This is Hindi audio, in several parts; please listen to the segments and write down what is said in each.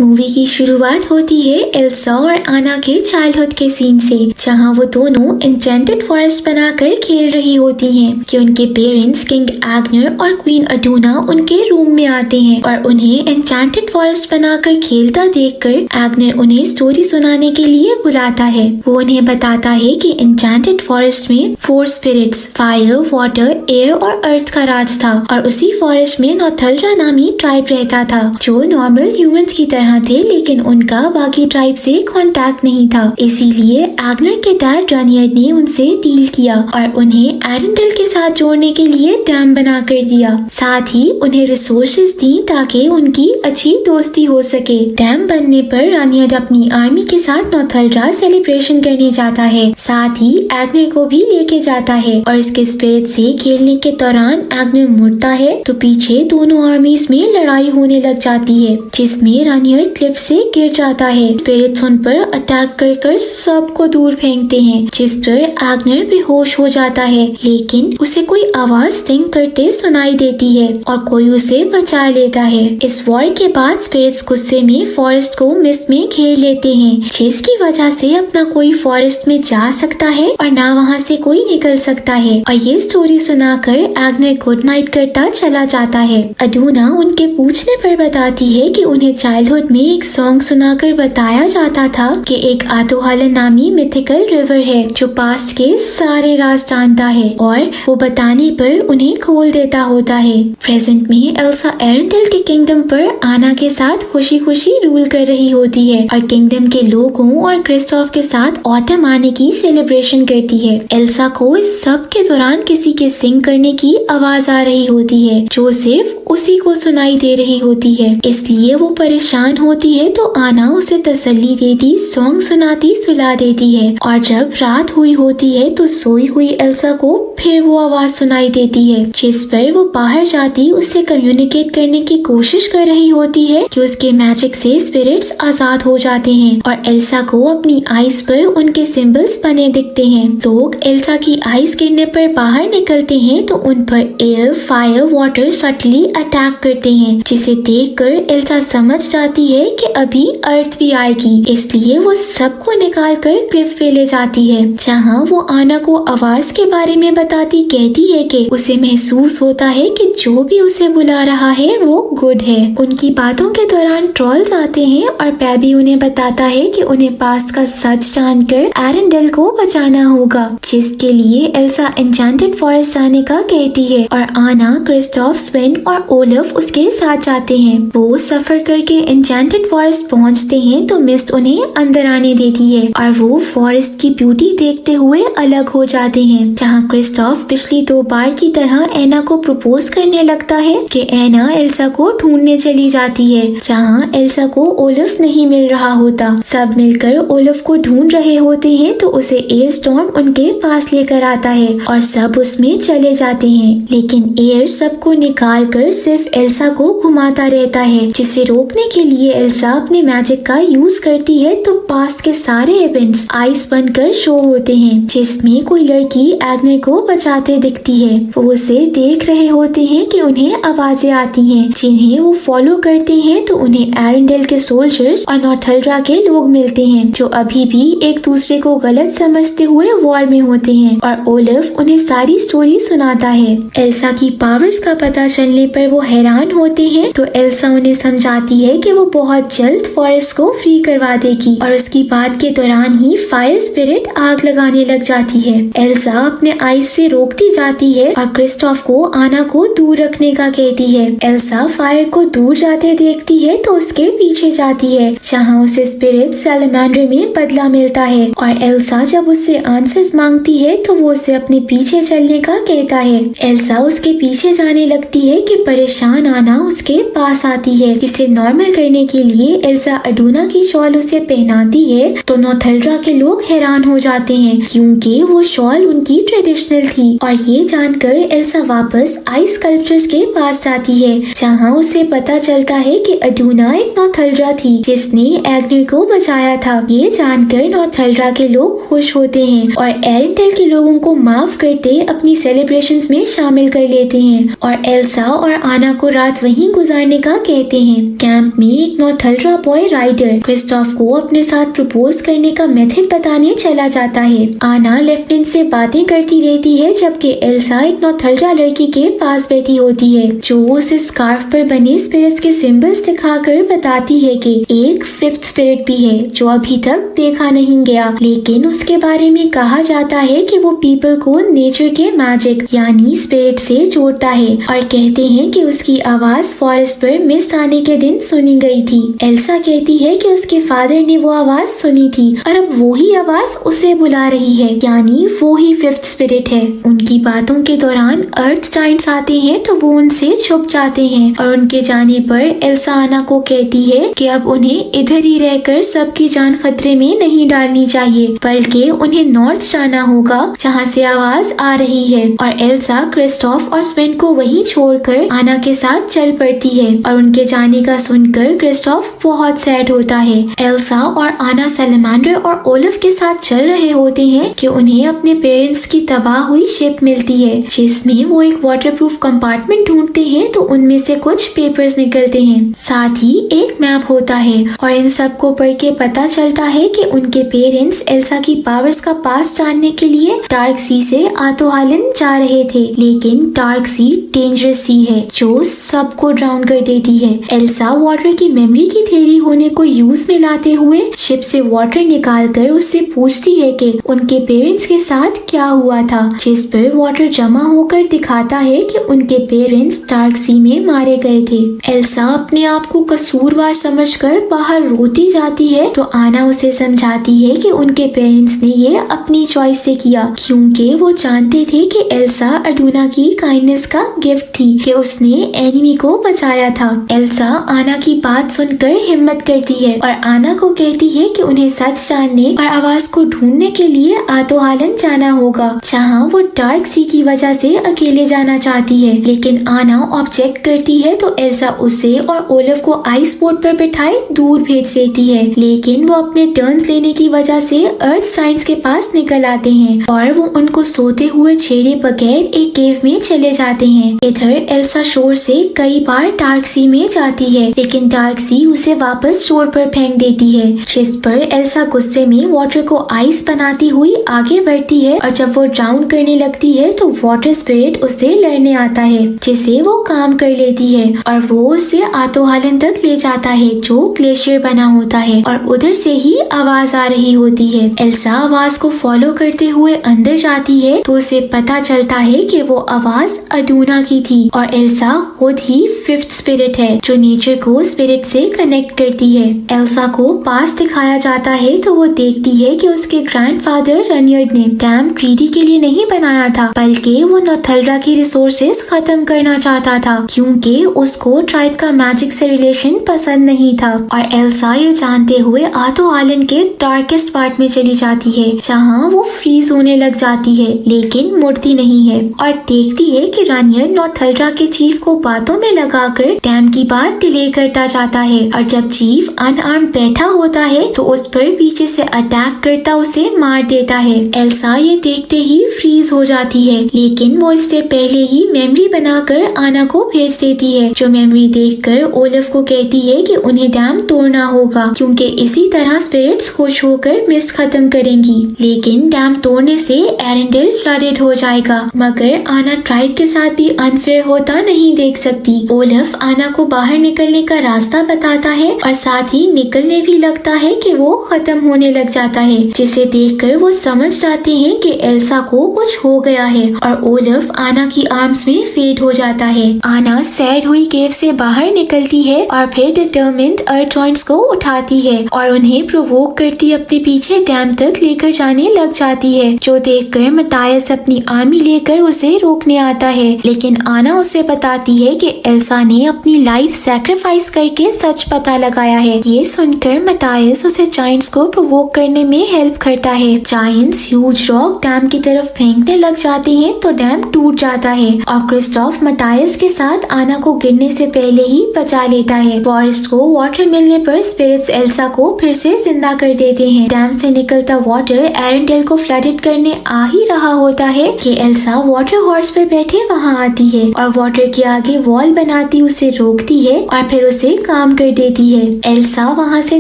मूवी की शुरुआत होती है एल्सा और आना के चाइल्डहुड के सीन से, जहां वो दोनों एन्चेंटेड फॉरेस्ट बनाकर खेल रही होती हैं कि उनके पेरेंट्स किंग एग्नर और क्वीन अडूना उनके रूम में आते हैं और उन्हें एन्चेंटेड फॉरेस्ट बनाकर खेलता देखकर एग्नर उन्हें स्टोरी सुनाने के लिए बुलाता है। वो उन्हें बताता है कि एन्चेंटेड फॉरेस्ट में 4 स्पिरिट्स फायर, वाटर, एयर और अर्थ का राज था और उसी फॉरेस्ट में नॉर्थल्ड्रा नामी ट्राइब रहता था जो नॉर्मल ह्यूमंस की तरह थे, लेकिन उनका बाकी ट्राइब से कांटेक्ट नहीं था। इसीलिए एग्नर के डैड रानियड ने उनसे डील किया और उन्हें एरेंडल के साथ जोड़ने के लिए डैम बना कर दिया। साथ ही उन्हें रिसोर्सेज दी ताकि उनकी अच्छी दोस्ती हो सके। डैम बनने पर रानियड अपनी आर्मी के साथ नॉर्थल्ड्रा सेलिब्रेशन करने जाता है, साथ ही एग्नर को भी लेके जाता है और इसके स्पिरिट से खेलने के दौरान एग्नर मुड़ता है तो पीछे दोनों आर्मीज में लड़ाई होने लग जाती है, जिसमें रानियड क्लिफ से गिर जाता है। स्पिरिट्स उन पर अटैक कर सबको दूर फेंकते हैं, जिस पर एग्नर बेहोश हो जाता है, लेकिन उसे कोई आवाज सिंग करते सुनाई देती है और कोई उसे बचा लेता है। इस वॉर के बाद स्पिरिट्स गुस्से में फॉरेस्ट को मिस्ट में घेर लेते हैं, जिसकी वजह से अपना कोई फॉरेस्ट में जा सकता है और ना वहाँ से कोई निकल सकता है। और ये स्टोरी सुनाकर एग्नर गुड नाइट करता चला जाता है। अडूना उनके पूछने पर बताती है कि उन्हें चाइल्डहुड में एक सॉन्ग सुनाकर बताया जाता था कि एक आतोहालन नामी मिथिकल रिवर है जो पास्ट के सारे राज जानता है और वो बताने पर उन्हें खोल देता होता है। प्रेजेंट में एल्सा एरेंडल के किंगडम पर आना के साथ खुशी खुशी रूल कर रही होती है और किंगडम के लोगों और क्रिस्टोफ के साथ ऑटम आने की सेलिब्रेशन करती है। एल्सा को इस सब के दौरान किसी के सिंग करने की आवाज आ रही होती है जो सिर्फ उसी को सुनाई दे रही होती है, इसलिए वो परेशान होती है तो आना उसे तसल्ली देती सॉन्ग सुनाती सुला देती है। और जब रात हुई होती है तो सोई हुई एल्सा को फिर वो आवाज सुनाई देती है, जिस पर वो बाहर जाती उससे कम्युनिकेट करने की कोशिश कर रही होती है कि उसके मैजिक से स्पिरिट्स आजाद हो जाते हैं और एल्सा को अपनी आईज पर उनके सिंबल्स बने दिखते हैं। लोग एल्सा की आईज गिरने पर बाहर निकलते हैं तो उन पर air, fire, water subtly attack करते हैं, जिसे देखकर एल्सा समझ जाती है कि अभी अर्थ भी आएगी, इसलिए वो सबको निकालकर क्लिफ पे ले जाती है, जहाँ वो आना को आवाज के बारे में बताती कहती है कि उसे महसूस होता है कि जो भी उसे बुला रहा है वो गुड है। उनकी बातों के दौरान ट्रॉल्स आते हैं और पैबी उन्हें बताता है कि उन्हें पास्ट का सच जानकर एरेंडल को बचाना होगा, जिसके लिए एल्सा एन्चेंटेड फॉरेस्ट जाने का कहती है और आना, क्रिस्टोफ, स्वेन और ओलफ उसके साथ जाते हैं। वो सफर करके एन्चेंटेड फॉरेस्ट पहुंचते हैं तो मिस्ट उन्हें अंदर आने देती है और वो फॉरेस्ट की ब्यूटी देखते हुए अलग हो जाते हैं, जहाँ क्रिस्टोफ पिछली 2 बार की तरह एना को प्रपोज करने लगता है कि एना एल्सा को ढूंढने चली जाती है, जहाँ एल्सा को ओलफ नहीं मिल रहा होता। सब मिलकर ओलफ को ढूंढ रहे होते हैं तो उसे एयर स्टॉर्म उनके पास लेकर आता है और सब उसमें चले जाते हैं, लेकिन एयर सबको निकाल कर सिर्फ एल्सा को घुमाता रहता है, जिसे रोकने के लिए एल्सा अपने मैजिक का यूज करती है तो पास्ट के सारे इवेंट्स आइस बनकर शो होते हैं, जिसमें कोई लड़की एग्नर को बचाते दिखती है। वो उसे देख रहे होते हैं कि उन्हें आवाजें आती हैं, जिन्हें वो फॉलो करते हैं तो उन्हें एरेंडल के सोल्जर्स और नॉर्थल्ड्रा के लोग मिलते हैं जो अभी भी एक दूसरे को गलत समझते हुए वॉर में होते हैं और ओलफ उन्हें सारी स्टोरी सुनाता है। एल्सा की पावर्स का पता चलने पर वो हैरान होते हैं तो एल्सा उन्हें समझाती है कि वो बहुत जल्द फॉरेस्ट को फ्री करवा देगी और उसकी बात के दौरान ही फायर स्पिरिट आग लगाने लग जाती है। एल्सा अपने आइस से रोकती जाती है और क्रिस्टोफ को आना को दूर रखने का कहती है। एल्सा फायर को दूर जाते देखती है तो उसके पीछे जाती है, जहाँ उसे स्पिरिट सैलमेंडर में बदला मिलता है और एल्सा जब उससे आंसर्स मांगती है तो वो उसे अपने पीछे चलने का कहता है। एल्सा उसके पीछे जाने लगती है कि परेशान आना उसके पास आती है, जिसे नॉर्मल करने के लिए एल्सा अडूना की शॉल उसे पहनाती है तो नॉर्थल्ड्रा के लोग हैरान हो जाते हैं क्योंकि वो शॉल उनकी ट्रेडिशनल थी और ये जानकर एल्सा वापस आइस स्कल्पचर्स के पास जाती है, जहाँ उसे पता चलता है कि अडूना एक नॉर्थल्ड्रा थी जिसने एग्नर को बचाया था। ये जानकर नॉर्थल्ड्रा के लोग खुश होते हैं और एरेंडल के लोगों को माफ करते अपनी सेलिब्रेशंस में शामिल कर लेते हैं और एल्सा और आना को रात वहीं गुजारने का कहते हैं। कैंप में एक नॉर्थल्ड्रा बॉय राइडर क्रिस्टोफ को अपने साथ प्रपोज करने का मेथड बताने चला जाता है। आना लेफ्टिनेंट से बातें करती रहती है जबकि एल्सा एक नॉर्थल्ड्रा लड़की के पास बैठी होती है जो उसे स्कार्फ पर बने स्पिरिट्स के सिंबल्स दिखाकर बताती है कि एक फिफ्थ स्पिरिट भी है जो अभी तक देखा नहीं गया, लेकिन उसके बारे में कहा जाता है कि वो पीपल को नेचर के मैजिक यानी स्पिरिट से जोड़ता है और कहते हैं कि उसकी आवाज फॉरेस्ट पर मिस्ट आने के दिन सुनी गई थी। एल्सा कहती है कि उसके फादर ने वो आवाज सुनी थी और अब वो ही आवाज उसे बुला रही है, यानी वो ही फिफ्थ स्पिरिट है। उनकी बातों के दौरान अर्थ जायंट्स आते हैं तो वो उनसे छुप जाते हैं और उनके जाने पर एल्सा आना को कहती है कि अब उन्हें इधर ही रहकर सबकी जान खतरे में नहीं डालनी चाहिए, बल्कि उन्हें नॉर्थ जाना होगा जहाँ से आवाज आ रही है। और एल्सा क्रिस्टोफ और स्वेन को वहीं छोड़कर आना के साथ चल पड़ती है और उनके जाने का सुनकर क्रिस्टोफ बहुत सैड होता है। एल्सा और आना सैलेमेंडर और ओलिव के साथ चल रहे होते हैं कि उन्हें अपने पेरेंट्स की तबाह हुई शिप मिलती है जिसमें वो एक वाटरप्रूफ कंपार्टमेंट ढूंढते हैं तो उनमें से कुछ पेपर्स निकलते हैं, साथ ही एक मैप होता है और इन सब को पढ़ के पता चलता है कि उनके पेरेंट्स एल्सा की पावर्स का पास जानने के लिए डार्क सी से आतो आइलैंड जा रहे थे, लेकिन डार्क सी डेंजरस सी है जो सबको ड्राउन कर देती है। एल्सा वाटर की मेमोरी की थ्योरी होने को यूज में लाते हुए शिप से वाटर निकालकर उससे पूछती है कि उनके पेरेंट्स के साथ क्या हुआ था, जिस पर वाटर जमा होकर दिखाता है कि उनके पेरेंट्स डार्क सी में मारे गए थे। एल्सा अपने आप को कसूरवार समझकर बाहर रोती जाती है तो आना उसे समझाती है कि उनके पेरेंट्स ने ये अपनी चॉइस से किया क्योंकि वो जानते थे कि एल्सा अडूना की काइंडनेस का गिफ्ट थी कि उसने एनिमी को बचाया था। एल्सा आना की बात सुनकर हिम्मत करती है और आना को कहती है कि उन्हें सच जानने और आवाज को ढूंढने के लिए आतो आइलैंड जाना होगा जहाँ वो डार्क सी की वजह से अकेले जाना चाहती है, लेकिन आना ऑब्जेक्ट करती है तो एल्सा उसे और ओलिव को आइस बोट पर बिठाए दूर भेज देती है, लेकिन वो अपने टर्न्स लेने की वजह से अर्थ जायंट्स के पास निकल आते हैं और वो उनको सोते हुए छेड़े बगैर एक केव में चले जाते हैं। इधर एल्सा शोर से कई बार डार्क सी में जाती है लेकिन डार्क सी उसे वापस शोर पर फेंक देती है, जिस पर एल्सा गुस्से में वाटर को आइस बनाती हुई आगे बढ़ती है और जब वो ड्राउन करने लगती है तो वाटर स्पिरिट उससे लड़ने आता है जिसे वो काम कर लेती है और वो उसे आतो आइलैंड तक ले जाता है जो ग्लेशियर बना होता है और उधर से ही आवाज आ रही होती है। एल्सा आवाज को फॉलो करते हुए अंदर जाती है तो उसे पता चलता है कि वो आवाज अडूना की थी और एल्सा खुद ही फिफ्थ स्पिरिट है जो नेचर को स्पिरिट से कनेक्ट करती है। एल्सा को पास दिखाया जाता है तो वो देखती है कि उसके ग्रैंडफादर रनियर्ड ने डैम ट्रीटी के लिए नहीं बनाया था बल्कि वो नॉर्थल्ड्रा की रिसोर्सेज खत्म करना चाहता था क्योंकि उसको ट्राइब का मैजिक से रिलेशन पसंद नहीं था। और एल्सा ये जानते हुए आतो आइलैंड के डार्केस्ट पार्ट में चली जाती है जहाँ वो फ्रीज होने लग जाती है लेकिन मुड़ती नहीं है और देखती है कि रानियर नॉर्थल्ड्रा के चीफ को बातों में लगाकर डैम की बात डिले करता जाता है और जब चीफ अनआर्म्ड बैठा होता है तो उस पर पीछे से अटैक करता उसे मार देता है। एल्सा ये देखते ही फ्रीज हो जाती है लेकिन वो इससे पहले ही मेमोरी बनाकर आना को भेज देती है जो मेमोरी देखकर ओलिव को कहती है कि उन्हें डैम तोड़ना होगा क्योंकि इसी तरह स्पिरिट्स खुश होकर मिस्ट खत्म करेंगी, लेकिन डैम तोड़ने से एरेंडल फ्लडेड हो जाएगा। मगर आना ट्राइब के साथ भी अनफेयर होता नहीं देख सकती। ओलिव आना को बाहर निकलने का रास्ता बताता है और साथ ही निकलने भी लगता है कि वो खत्म होने लग जाता है, जिसे देखकर वो समझ जाते हैं कि एल्सा को कुछ हो गया है और ओलिव आना की आर्म्स में फेड हो जाता है। आना सैड हुई केव से बाहर निकलती है और फिर डिटरमिन्ड अर्थ जॉइंट्स को उठाती है और उन्हें प्रोवोक करती अपने पीछे डैम तक लेकर जाने लग जाती है, जो देखकर मटायस अपनी आर्मी लेकर उसे रोकने आता है, लेकिन आना उसे बताती है कि एल्सा ने अपनी लाइफ सैक्रिफाइस करके सच पता लगाया है। ये सुनकर मटायस उसे जायंट्स को प्रोवोक करने में हेल्प करता है। जायंट्स ह्यूज रॉक डैम की तरफ फेंकने लग जाते हैं तो डैम टूट जाता है और क्रिस्टोफ मटायस के साथ आना को गिरने से पहले ही बचा लेता है। फॉरेस्ट को वाटर मिलने पर स्पिरिट्स एल्सा को फिर से जिंदा कर देते हैं। डैम से निकलता वाटर एरेंडल को फ्लडेड करने आ ही रहा होता है कि एल्सा वाटर हॉर्स पर बैठे वहाँ आती है और वाटर के आगे वॉल बनाती उसे रोकती है और फिर उसे काम कर देती है। एल्सा वहाँ से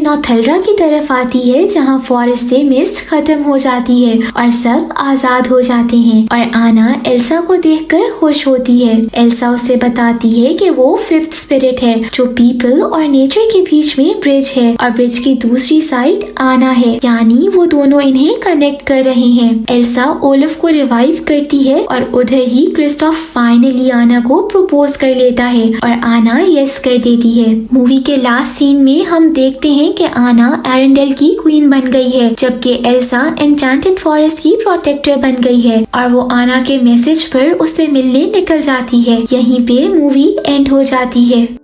नॉर्थेल्ड्रा की तरफ आती है जहाँ फॉरेस्ट से मिस्ट खत्म हो जाती है और सब आजाद हो जाते हैं और आना एल्सा को देखकर खुश होती है। एल्सा उसे बताती है कि वो फिफ्थ स्पिरिट है जो पीपल और नेचर के बीच में ब्रिज है और ब्रिज की दूसरी साइड आना है, यानी वो दोनों इन्हें कनेक्ट कर रहे हैं। एल्सा ओलिव को रिवाइव करती है और उधर ही क्रिस्टोफ फाइनली आना को प्रपोज कर लेता है और आना यस कर देती है। मूवी के लास्ट सीन में हम देखते हैं कि आना एरेंडेल की क्वीन बन गई है जबकि एल्सा एन्चेंटेड फॉरेस्ट की प्रोटेक्टर बन गई है और वो आना के मैसेज पर उससे मिलने निकल जाती है। यहीं पे मूवी एंड हो जाती है।